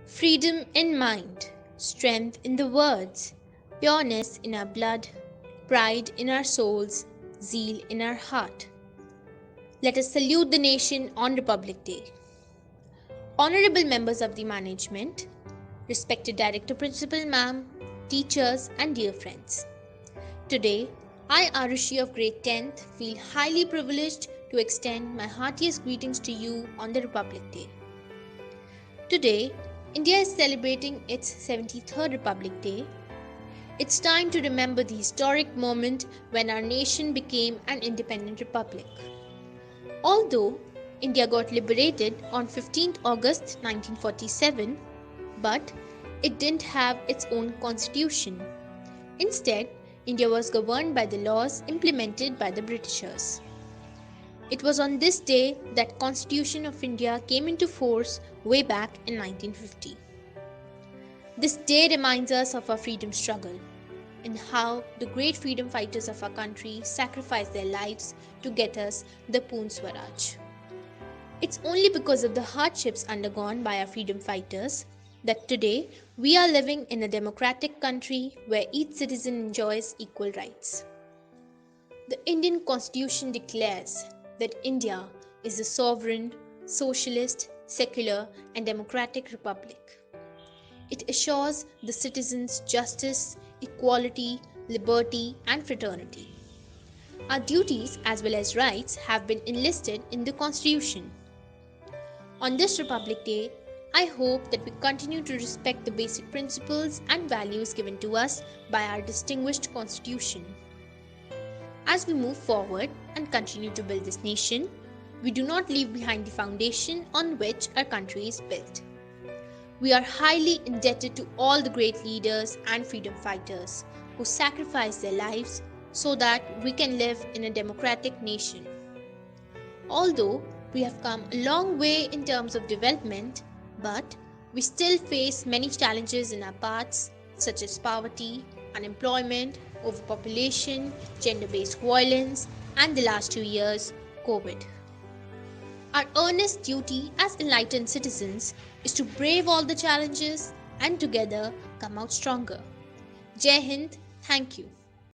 Freedom in mind, strength in the words, pureness in our blood, pride in our souls, zeal in our heart. Let us salute the nation on Republic Day. Honorable members of the management, respected Director Principal Ma'am, teachers, and dear friends. Today, I, Arushi of Grade 10th, feel highly privileged to extend my heartiest greetings to you on the Republic Day. Today, India is celebrating its 73rd Republic Day. It's time to remember the historic moment when our nation became an independent republic. Although India got liberated on 15th August 1947, but it didn't have its own constitution. Instead, India was governed by the laws implemented by the Britishers. It was on this day that Constitution of India came into force way back in 1950. This day reminds us of our freedom struggle and how the great freedom fighters of our country sacrificed their lives to get us the Poon Swaraj. It's only because of the hardships undergone by our freedom fighters that today we are living in a democratic country where each citizen enjoys equal rights. The Indian Constitution declares that India is a sovereign, socialist, secular, and democratic republic. It assures the citizens justice, equality, liberty, and fraternity. Our duties as well as rights have been enlisted in the Constitution. On this Republic Day, I hope that we continue to respect the basic principles and values given to us by our distinguished Constitution. As we move forward and continue to build this nation, we do not leave behind the foundation on which our country is built. We are highly indebted to all the great leaders and freedom fighters who sacrificed their lives so that we can live in a democratic nation. Although we have come a long way in terms of development, but we still face many challenges in our paths such as poverty, unemployment, overpopulation, gender-based violence, and the last 2 years, COVID. Our earnest duty as enlightened citizens is to brave all the challenges and together come out stronger. Jai Hind, thank you.